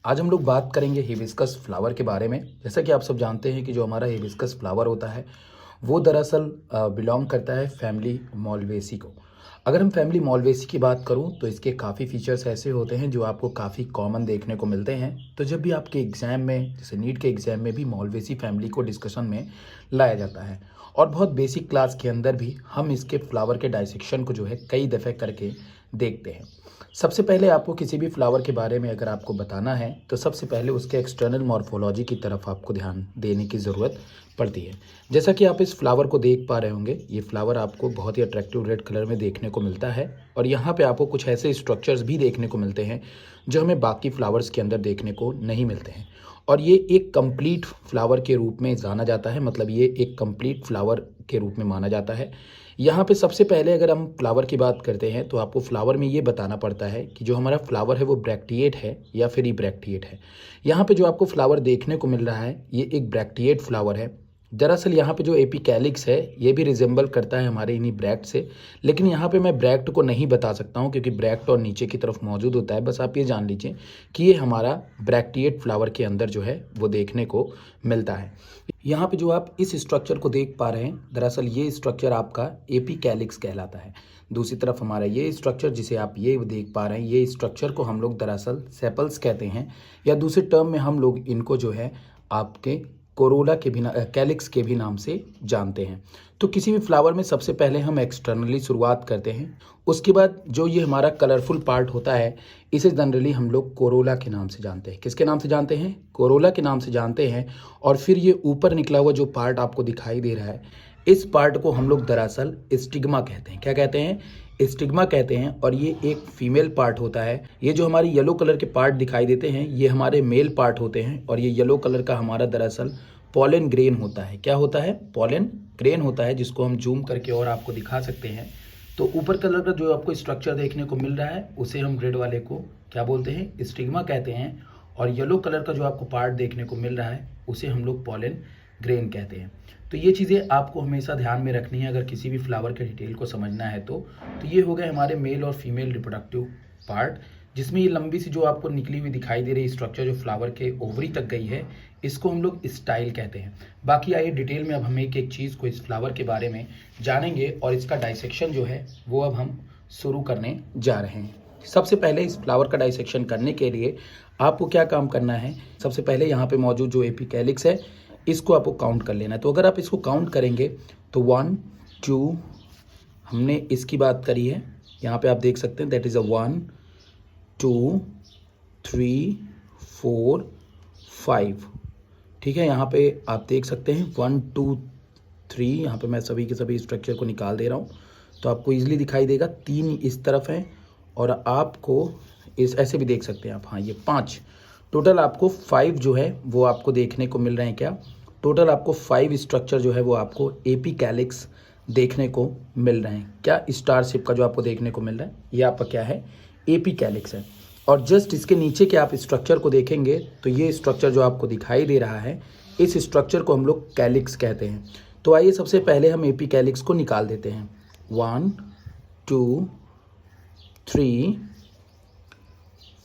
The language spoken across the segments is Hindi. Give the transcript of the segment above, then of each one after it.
आज हम लोग बात करेंगे हिबिस्कस फ्लावर के बारे में। जैसा कि आप सब जानते हैं कि जो हमारा हिबिस्कस फ्लावर होता है वो दरअसल बिलोंग करता है फैमिली मॉलवेसी को। अगर हम फैमिली मॉलवेसी की बात करूं तो इसके काफ़ी फीचर्स ऐसे होते हैं जो आपको काफ़ी कॉमन देखने को मिलते हैं। तो जब भी आपके एग्ज़ाम में, जैसे नीट के एग्ज़ाम में भी मॉलवेसी फैमिली को डिस्कशन में लाया जाता है और बहुत बेसिक क्लास के अंदर भी हम इसके फ्लावर के डाइसेक्शन को जो है कई दफ़े करके देखते हैं। सबसे पहले आपको किसी भी फ्लावर के बारे में अगर आपको बताना है तो सबसे पहले उसके एक्सटर्नल मॉर्फोलॉजी की तरफ आपको ध्यान देने की ज़रूरत पड़ती है। जैसा कि आप इस फ्लावर को देख पा रहे होंगे, ये फ्लावर आपको बहुत ही अट्रैक्टिव रेड कलर में देखने को मिलता है और यहाँ पे आपको कुछ ऐसे स्ट्रक्चर्स भी देखने को मिलते हैं जो हमें बाकी फ्लावर्स के अंदर देखने को नहीं मिलते हैं। और ये एक कंप्लीट फ्लावर के रूप में जाना जाता है, मतलब ये एक कंप्लीट फ्लावर के रूप में माना जाता है। यहाँ पे सबसे पहले अगर हम फ्लावर की बात करते हैं तो आपको फ्लावर में ये बताना पड़ता है कि जो हमारा फ्लावर है वो ब्रैक्टिएट है या फिर इब्रैक्टिएट है। यहाँ पे जो आपको फ्लावर देखने को मिल रहा है ये एक ब्रैक्टिएट फ्लावर है। दरअसल यहाँ पे जो एपिकैलिक्स है ये भी रिजेंबल करता है हमारे इन्हीं ब्रैक्ट से, लेकिन यहाँ पे मैं ब्रैक्ट को नहीं बता सकता हूँ क्योंकि ब्रैक्ट और नीचे की तरफ मौजूद होता है। बस आप ये जान लीजिए कि ये हमारा ब्रैक्टिएट फ्लावर के अंदर जो है वो देखने को मिलता है। यहाँ पे जो आप इस स्ट्रक्चर को देख पा रहे हैं, दरअसल ये स्ट्रक्चर आपका एपिकैलिक्स कहलाता है। दूसरी तरफ हमारा ये स्ट्रक्चर जिसे आप ये देख पा रहे हैं, ये स्ट्रक्चर को हम लोग दरअसल सेपल्स कहते हैं, या दूसरे टर्म में हम लोग इनको जो है आपके कोरोला के भी कैलिक्स के भी नाम से जानते हैं। तो किसी भी फ्लावर में सबसे पहले हम एक्सटर्नली शुरुआत करते हैं, उसके बाद जो ये हमारा कलरफुल पार्ट होता है इसे जनरली हम लोग कोरोला के नाम से जानते हैं। किसके नाम से जानते हैं? कोरोला के नाम से जानते हैं। और फिर ये ऊपर निकला हुआ जो पार्ट आपको दिखाई दे रहा है, इस पार्ट को हम लोग दरअसल स्टिग्मा कहते हैं। क्या कहते हैं? स्टिग्मा कहते हैं। और ये एक फीमेल पार्ट होता है। ये जो हमारे येलो कलर के पार्ट दिखाई देते हैं ये हमारे मेल पार्ट होते हैं और ये येलो कलर का हमारा दरअसल पॉलन ग्रेन होता है। क्या होता है? पॉलन ग्रेन होता है, जिसको हम जूम करके और आपको दिखा सकते हैं। तो ऊपर कलर का जो आपको स्ट्रक्चर देखने को मिल रहा है उसे हम रेड वाले को क्या बोलते हैं? स्टिग्मा कहते हैं। और येलो कलर का जो आपको पार्ट देखने को मिल रहा है उसे हम लोग पॉलन ग्रेन कहते हैं। तो ये चीज़ें आपको हमेशा ध्यान में रखनी है अगर किसी भी फ्लावर के डिटेल को समझना है तो ये हो गए हमारे मेल और फीमेल रिप्रोडक्टिव पार्ट, जिसमें ये लंबी सी जो आपको निकली हुई दिखाई दे रही स्ट्रक्चर जो फ्लावर के ओवरी तक गई है इसको हम लोग स्टाइल कहते हैं। बाकी आइए डिटेल में अब हम एक एक चीज़ को इस फ्लावर के बारे में जानेंगे और इसका डाइसेक्शन जो है वो अब हम शुरू करने जा रहे हैं। सबसे पहले इस फ्लावर का डाइसेक्शन करने के लिए आपको क्या काम करना है? सबसे पहले यहाँ पे मौजूद जो एपिकैलिक्स है इसको आपको काउंट कर लेना है। तो अगर आप इसको काउंट करेंगे तो 1 2 हमने इसकी बात करी है, यहाँ पे आप देख सकते हैं दैट इज़ 1 2 3 4 5। ठीक है, यहाँ पे आप देख सकते हैं 1 2 3। यहाँ पे मैं सभी के सभी स्ट्रक्चर को निकाल दे रहा हूँ तो आपको ईजिली दिखाई देगा। 3 इस तरफ है और आपको इस ऐसे भी देख सकते हैं आप। हाँ, ये 5 टोटल आपको 5 जो है वो आपको देखने को मिल रहे हैं। क्या? टोटल आपको 5 स्ट्रक्चर जो है वो आपको एपिकैलिक्स देखने को मिल रहे हैं। क्या? स्टार शेप का जो आपको देखने को मिल रहा है ये आपका क्या है? एपिकैलिक्स है। और जस्ट इसके नीचे के आप स्ट्रक्चर को देखेंगे तो ये स्ट्रक्चर जो आपको दिखाई दे रहा है इस स्ट्रक्चर को हम लोग कैलिक्स कहते हैं। तो आइए सबसे पहले हम एपिकैलिक्स को निकाल देते हैं। 1 2 3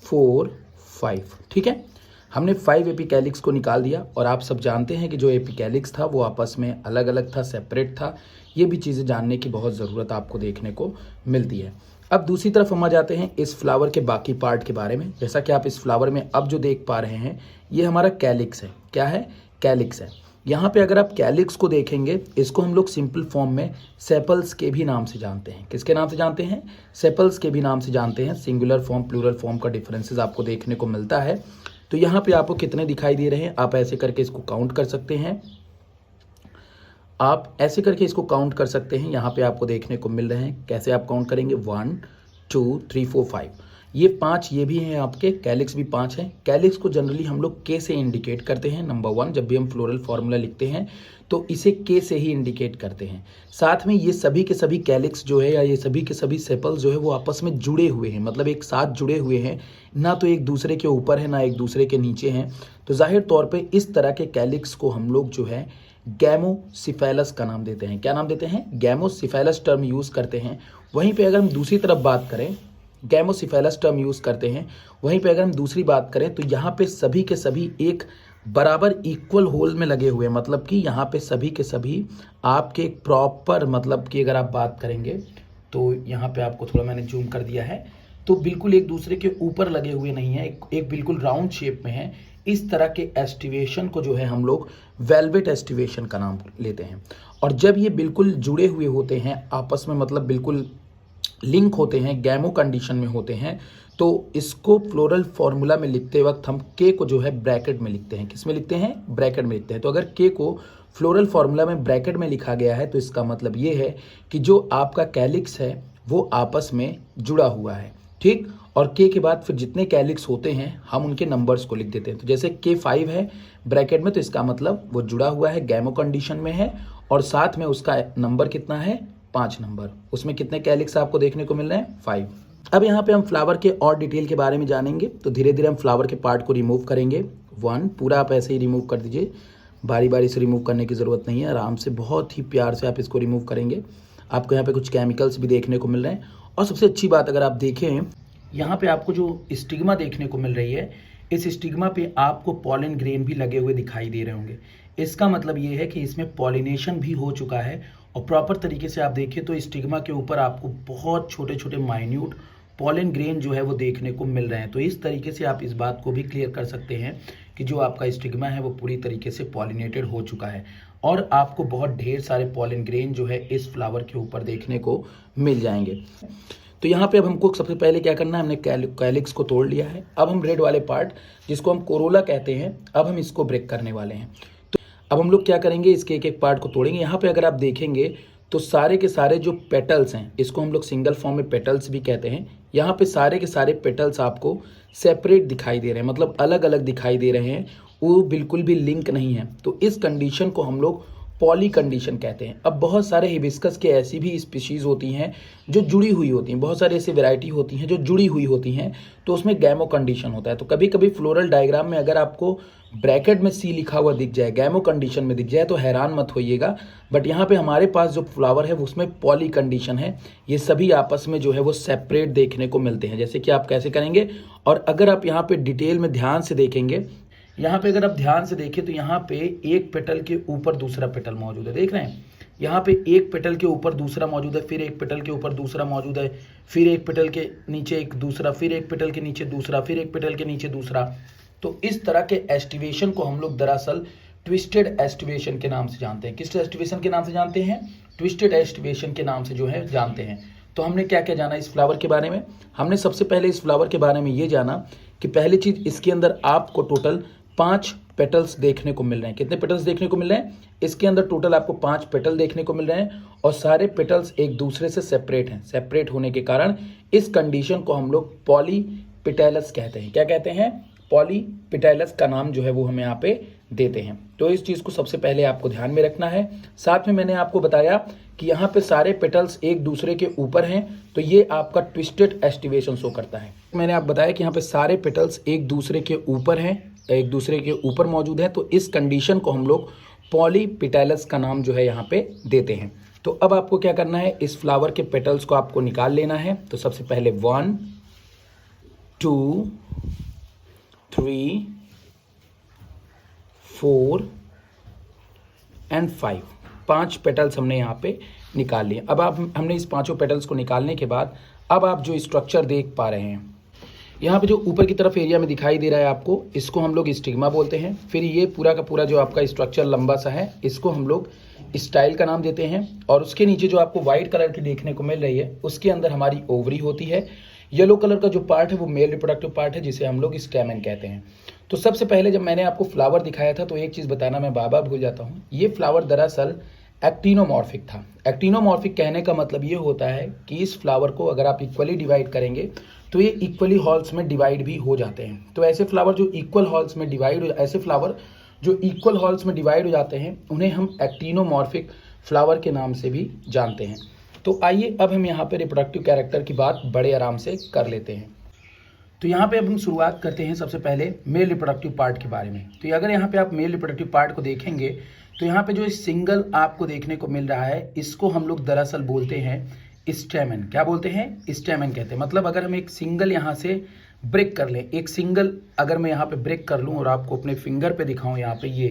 4 5। ठीक है, हमने 5 एपिकैलिक्स को निकाल दिया। और आप सब जानते हैं कि जो एपिकैलिक्स था वो आपस में अलग अलग था, सेपरेट था। ये भी चीज़ें जानने की बहुत ज़रूरत आपको देखने को मिलती है। अब दूसरी तरफ हम आ जाते हैं इस फ्लावर के बाकी पार्ट के बारे में। जैसा कि आप इस फ्लावर में अब जो देख पा रहे हैं ये हमारा कैलिक्स है। क्या है? कैलिक्स है। यहाँ पे अगर आप कैलिक्स को देखेंगे इसको हम लोग सिंपल फॉर्म में सेपल्स के भी नाम से जानते हैं। किसके नाम से जानते हैं? सेपल्स के भी नाम से जानते हैं। सिंगुलर फॉर्म, प्लूरल फॉर्म का डिफरेंसेस आपको देखने को मिलता है। तो यहाँ पे आपको कितने दिखाई दे रहे हैं? आप ऐसे करके इसको काउंट कर सकते हैं। आप ऐसे करके इसको काउंट कर सकते हैं। यहाँ पे आपको देखने को मिल रहे हैं। कैसे आप काउंट करेंगे? 1 2 3 4 5। ये 5 ये भी हैं आपके, कैलिक्स भी 5 हैं। कैलिक्स को जनरली हम लोग के से इंडिकेट करते हैं। नंबर 1, जब भी हम फ्लोरल फार्मूला लिखते हैं तो इसे के से ही इंडिकेट करते हैं। साथ में ये सभी के सभी कैलिक्स जो है या ये सभी के सभी सेपल्स जो है वो आपस में जुड़े हुए हैं, मतलब एक साथ जुड़े हुए हैं, ना तो एक दूसरे के ऊपर है ना एक दूसरे के नीचे हैं। तो जाहिर तौर पे इस तरह के कैलिक्स को हम लोग जो है गैमोसिफेलस का नाम देते हैं। क्या नाम देते हैं? गैमोसिफेलस टर्म यूज़ करते हैं। वहीं पे अगर हम दूसरी तरफ बात करें गैमोसिफेलस टर्म यूज़ करते हैं। वहीं पे अगर हम दूसरी बात करें तो यहाँ पे सभी के सभी एक बराबर इक्वल होल में लगे हुए हैं, मतलब कि यहाँ पे सभी के सभी आपके प्रॉपर, मतलब कि अगर आप बात करेंगे तो यहाँ पे आपको थोड़ा मैंने जूम कर दिया है, तो बिल्कुल एक दूसरे के ऊपर लगे हुए नहीं है, एक बिल्कुल राउंड शेप में है। इस तरह के एस्टिवेशन को जो है हम लोग वेलवेट एस्टिवेशन का नाम लेते हैं। और जब ये बिल्कुल जुड़े हुए होते हैं आपस में, मतलब बिल्कुल लिंक होते हैं, गैमो कंडीशन में होते हैं, तो इसको फ्लोरल फॉर्मूला में लिखते वक्त हम के को जो है ब्रैकेट में लिखते हैं। किस में लिखते हैं? ब्रैकेट में लिखते हैं। तो अगर के को फ्लोरल फॉर्मूला में ब्रैकेट में लिखा गया है तो इसका मतलब ये है कि जो आपका कैलिक्स है वो आपस में जुड़ा हुआ है, ठीक। और के के बाद फिर जितने कैलिक्स होते हैं हम उनके नंबर्स को लिख देते हैं। तो जैसे के 5 है ब्रैकेट में, तो इसका मतलब वो जुड़ा हुआ है, गैमो कंडीशन में है, और साथ में उसका नंबर कितना है? 5 नंबर। उसमें कितने कैलिक्स आपको देखने को मिल रहे हैं? 5। अब यहाँ पे हम फ्लावर के और डिटेल के बारे में जानेंगे। तो धीरे धीरे हम फ्लावर के पार्ट को रिमूव करेंगे। 1 पूरा आप ऐसे ही रिमूव कर दीजिए, बारी बारी से रिमूव करने की ज़रूरत नहीं है, आराम से बहुत ही प्यार से आप इसको रिमूव करेंगे। आपको यहाँ पे कुछ केमिकल्स भी देखने को मिल रहे हैं। और सबसे अच्छी बात, अगर आप देखें यहाँ पे आपको जो स्टिग्मा देखने को मिल रही है, इस स्टिग्मा पे आपको पॉलन ग्रेन भी लगे हुए दिखाई दे रहे होंगे। इसका मतलब ये है कि इसमें पॉलिनेशन भी हो चुका है। और प्रॉपर तरीके से आप देखें तो स्टिग्मा के ऊपर आपको बहुत छोटे छोटे माइन्यूट पॉलन ग्रेन जो है वो देखने को मिल रहे हैं। तो इस तरीके से आप इस बात को भी क्लियर कर सकते हैं कि जो आपका स्टिग्मा है वो पूरी तरीके से पॉलिनेटेड हो चुका है, और आपको बहुत ढेर सारे पॉलन ग्रेन जो है इस फ्लावर के ऊपर देखने को मिल जाएंगे। तो यहाँ पे अब हमको सबसे पहले क्या करना है, हमने कैलिक्स को तोड़ लिया है। अब हम रेड वाले पार्ट जिसको हम कोरोला कहते हैं, अब हम इसको ब्रेक करने वाले हैं। तो अब हम लोग क्या करेंगे, इसके एक एक पार्ट को तोड़ेंगे। यहाँ पे अगर आप देखेंगे तो सारे के सारे जो पेटल्स हैं, इसको हम लोग सिंगल फॉर्म में पेटल्स भी कहते हैं। यहाँ पे सारे के सारे पेटल्स आपको सेपरेट दिखाई दे रहे हैं, मतलब अलग अलग दिखाई दे रहे हैं, वो बिल्कुल भी लिंक नहीं है। तो इस कंडीशन को हम लोग पॉली कंडीशन कहते हैं। अब बहुत सारे हिबिस्कस के ऐसी भी स्पीशीज़ होती हैं जो जुड़ी हुई होती हैं, बहुत सारी ऐसी वैरायटी होती हैं जो जुड़ी हुई होती हैं, तो उसमें गैमो कंडीशन होता है। तो कभी कभी फ्लोरल डायग्राम में अगर आपको ब्रैकेट में सी लिखा हुआ दिख जाए, गैमो कंडीशन में दिख जाए, तो हैरान मत होइएगा। बट यहाँ पे हमारे पास जो फ्लावर है उसमें पॉली कंडीशन है। ये सभी आपस में जो है वो सेपरेट देखने को मिलते हैं। जैसे कि आप कैसे करेंगे, और अगर आप यहाँ पे डिटेल में ध्यान से देखेंगे, यहाँ पे अगर आप ध्यान से देखें तो यहाँ पे एक पेटल के ऊपर दूसरा पेटल मौजूद है, देख रहे हैं? यहाँ पे एक पेटल के ऊपर दूसरा मौजूद है, फिर एक पेटल के ऊपर दूसरा मौजूद है, फिर एक पेटल के नीचे एक दूसरा, फिर एक पेटल के नीचे दूसरा, फिर एक पेटल के नीचे दूसरा। तो इस तरह के एस्टिवेशन को हम लोग दरअसल ट्विस्टेड एस्टिवेशन के नाम से जानते हैं। किस एस्टिवेशन के नाम से जानते हैं? ट्विस्टेड एस्टिवेशन के नाम से जो है जानते हैं। तो हमने क्या क्या जाना इस फ्लावर के बारे में? हमने सबसे पहले इस फ्लावर के बारे में ये जाना कि पहली चीज, इसके अंदर आपको टोटल 5 पेटल्स देखने को मिल रहे हैं। कितने पेटल्स देखने को मिल रहे हैं? इसके अंदर टोटल आपको 5 पेटल देखने को मिल रहे हैं, और सारे पेटल्स एक दूसरे से सेपरेट हैं। सेपरेट होने के कारण इस कंडीशन को हम लोग पॉलीपेटैलस कहते हैं। क्या कहते हैं? पॉलीपेटैलस का नाम जो है वो हम यहाँ पे देते हैं। तो इस चीज़ को सबसे पहले आपको ध्यान में रखना है। साथ में मैंने आपको बताया कि यहाँ पे सारे पेटल्स एक दूसरे के ऊपर हैं, तो ये आपका ट्विस्टेड एस्टिवेशन शो करता है। मैंने आप बताया कि यहाँ पे सारे पेटल्स एक दूसरे के ऊपर हैं, एक दूसरे के ऊपर मौजूद है, तो इस कंडीशन को हम लोग पॉलीपेटैलस का नाम जो है यहाँ पे देते हैं। तो अब आपको क्या करना है, इस फ्लावर के पेटल्स को आपको निकाल लेना है। तो सबसे पहले 1 2 3 4 एंड 5 पेटल्स हमने यहाँ पे निकाल लिए। अब आप हमने इस 5 पेटल्स को निकालने के बाद अब आप जो स्ट्रक्चर देख पा रहे हैं, यहाँ पे जो ऊपर की तरफ एरिया में दिखाई दे रहा है आपको, इसको हम लोग स्टिग्मा बोलते हैं। फिर ये पूरा का पूरा जो आपका स्ट्रक्चर लंबा सा है, इसको हम लोग स्टाइल का नाम देते हैं। और उसके नीचे जो आपको व्हाइट कलर की देखने को मिल रही है, उसके अंदर हमारी ओवरी होती है। येलो कलर का जो पार्ट है वो मेल रिप्रोडक्टिव पार्ट है, जिसे हम लोग स्टैमेन कहते हैं। तो सबसे पहले जब मैंने आपको फ्लावर दिखाया था तो एक चीज़ बताना मैं बार बार भूल जाता हूँ, ये फ्लावर दरअसल एक्टिनोमॉर्फिक था। एक्टिनोमॉर्फिक कहने का मतलब ये होता है कि इस फ्लावर को अगर आप इक्वली डिवाइड करेंगे तो ये इक्वली हॉल्स में डिवाइड भी हो जाते हैं। तो ऐसे फ्लावर जो इक्वल हॉल्स में डिवाइड हो जाते हैं उन्हें हम एक्टिनोमॉर्फिक फ्लावर के नाम से भी जानते हैं। तो आइए अब हम यहाँ पे रिप्रोडक्टिव कैरेक्टर की बात बड़े आराम से कर लेते हैं। तो यहाँ पे अब हम शुरुआत करते हैं सबसे पहले मेल रिप्रोडक्टिव पार्ट के बारे में। तो अगर यहाँ पे आप मेल रिप्रोडक्टिव पार्ट को देखेंगे तो यहाँ पे जो सिंगल आपको देखने को मिल रहा है, इसको हम लोग दरअसल बोलते हैं स्टेमन, क्या बोलते हैं, स्टेमन कहते हैं। मतलब अगर हम एक सिंगल यहाँ से ब्रेक कर लें, एक सिंगल अगर मैं यहाँ पे ब्रेक कर लूँ और आपको अपने फिंगर पे दिखाऊं यहाँ पे ये,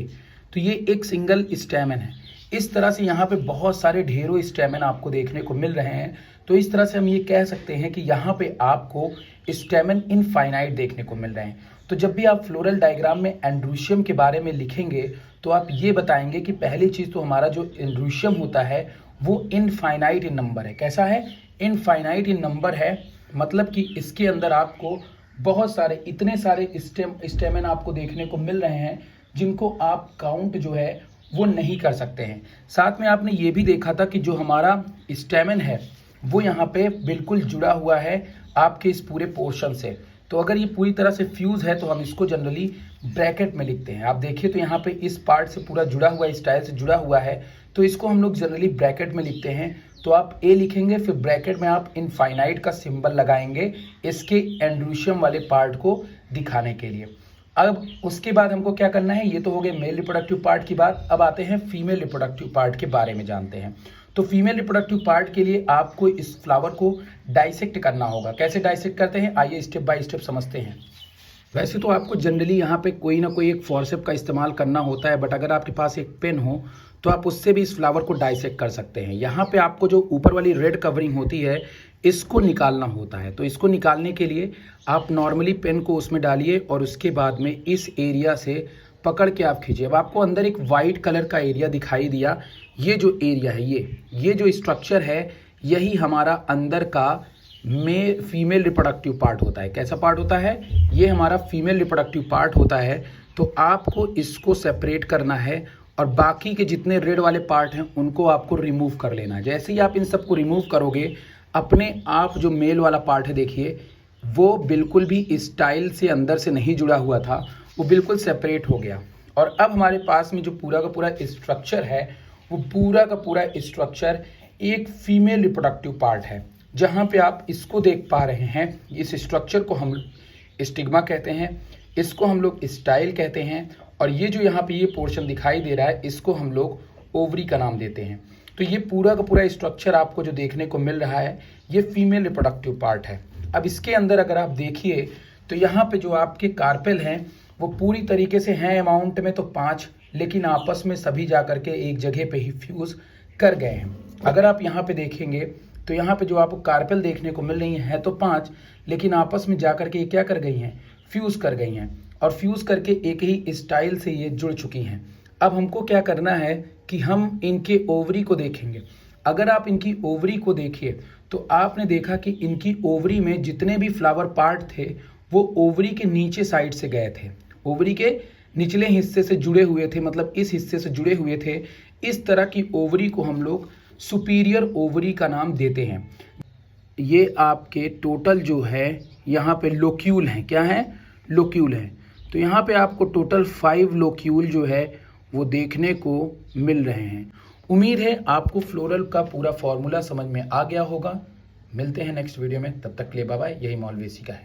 तो ये एक सिंगल स्टेमन है। इस तरह से यहाँ पे बहुत सारे ढेरों स्टेमन आपको देखने को मिल रहे हैं। तो इस तरह से हम ये कह सकते हैं कि यहाँ पे आपको स्टेमन इनफाइनाइट देखने को मिल रहे हैं। तो जब भी आप फ्लोरल डायग्राम में एंड्रूशियम के बारे में लिखेंगे तो आप ये बताएंगे कि पहली चीज़ तो हमारा जो एंड्रूशियम होता है वो इनफाइनाइट इन नंबर है। कैसा है, इनफाइनाइट इन नंबर है। मतलब कि इसके अंदर आपको बहुत सारे, इतने सारे स्टेमन आपको देखने को मिल रहे हैं जिनको आप काउंट जो है वो नहीं कर सकते हैं। साथ में आपने ये भी देखा था कि जो हमारा स्टेमन है वो यहाँ पे बिल्कुल जुड़ा हुआ है आपके इस पूरे पोर्शन से। तो अगर ये पूरी तरह से फ्यूज है तो हम इसको जनरली ब्रैकेट में लिखते हैं। आप देखिए तो यहाँ पे इस पार्ट से पूरा जुड़ा हुआ, इस टाइल से जुड़ा हुआ है, तो इसको हम लोग जनरली ब्रैकेट में लिखते हैं। तो आप ए लिखेंगे, फिर ब्रैकेट में आप इनफाइनाइट का सिंबल लगाएंगे इसके एंड्रूशियम वाले पार्ट को दिखाने के लिए। अब उसके बाद हमको क्या करना है, ये तो हो गए मेल रिप्रोडक्टिव पार्ट की बात। अब आते हैं फीमेल रिप्रोडक्टिव पार्ट के बारे में जानते हैं। तो फीमेल रिप्रोडक्टिव पार्ट के लिए आपको इस फ्लावर को डाइसेक्ट करना होगा। कैसे डाइसेक्ट करते हैं, आइए स्टेप बाय स्टेप समझते हैं। वैसे तो आपको जनरली यहाँ पे कोई ना कोई एक फॉर्सेप का इस्तेमाल करना होता है, बट अगर आपके पास एक पेन हो तो आप उससे भी इस फ्लावर को डाइसेक्ट कर सकते हैं। यहाँ पे आपको जो ऊपर वाली रेड कवरिंग होती है इसको निकालना होता है। तो इसको निकालने के लिए आप नॉर्मली पेन को उसमें डालिए और उसके बाद में इस एरिया से पकड़ के आप खींचिए। अब आपको अंदर एक वाइट कलर का एरिया दिखाई दिया, ये जो एरिया है, ये जो स्ट्रक्चर है, यही हमारा अंदर का फीमेल रिप्रोडक्टिव पार्ट होता है। कैसा पार्ट होता है, ये हमारा फीमेल रिप्रोडक्टिव पार्ट होता है। तो आपको इसको सेपरेट करना है और बाकी के जितने रेड वाले पार्ट हैं उनको आपको रिमूव कर लेना है। जैसे ही आप इन सबको रिमूव करोगे, अपने आप जो मेल वाला पार्ट है देखिए, वो बिल्कुल भी इस टाइल से अंदर से नहीं जुड़ा हुआ था, वो बिल्कुल सेपरेट हो गया। और अब हमारे पास में जो पूरा का पूरा स्ट्रक्चर है, वो पूरा का पूरा स्ट्रक्चर एक फीमेल रिप्रोडक्टिव पार्ट है। जहाँ पे आप इसको देख पा रहे हैं, इस स्ट्रक्चर को हम स्टिग्मा कहते हैं, इसको हम लोग स्टाइल कहते हैं, और ये जो यहाँ पे ये पोर्शन दिखाई दे रहा है इसको हम लोग ओवरी का नाम देते हैं। तो ये पूरा का पूरा स्ट्रक्चर आपको जो देखने को मिल रहा है ये फीमेल रिप्रोडक्टिव पार्ट है। अब इसके अंदर अगर आप देखिए तो यहाँ पे जो आपके कार्पेल हैं वो पूरी तरीके से हैं अमाउंट में तो 5, लेकिन आपस में सभी जा करके एक जगह पे ही फ्यूज़ कर गए हैं। अगर आप यहाँ पे देखेंगे तो यहाँ पे जो आपको कार्पेल देखने को मिल रही हैं तो 5, लेकिन आपस में जा करके क्या कर गई हैं, फ्यूज़ कर गई हैं, और फ्यूज़ करके एक ही स्टाइल से ये जुड़ चुकी हैं। अब हमको क्या करना है कि हम इनके ओवरी को देखेंगे। अगर आप इनकी ओवरी को देखिए तो आपने देखा कि इनकी ओवरी में जितने भी फ्लावर पार्ट थे वो ओवरी के नीचे साइड से गए थे, ओवरी के निचले हिस्से से जुड़े हुए थे, मतलब इस हिस्से से जुड़े हुए थे। इस तरह की ओवरी को हम लोग सुपीरियर ओवरी का नाम देते हैं। ये आपके टोटल जो है यहाँ पे लोक्यूल हैं, क्या है, लोक्यूल हैं। तो यहाँ पे आपको टोटल 5 लोक्यूल जो है वो देखने को मिल रहे हैं। उम्मीद है आपको फ्लोरल का पूरा फॉर्मूला समझ में आ गया होगा। मिलते हैं नेक्स्ट वीडियो में, तब तक के लिए बाय बाय। यही मॉलवेसी का है।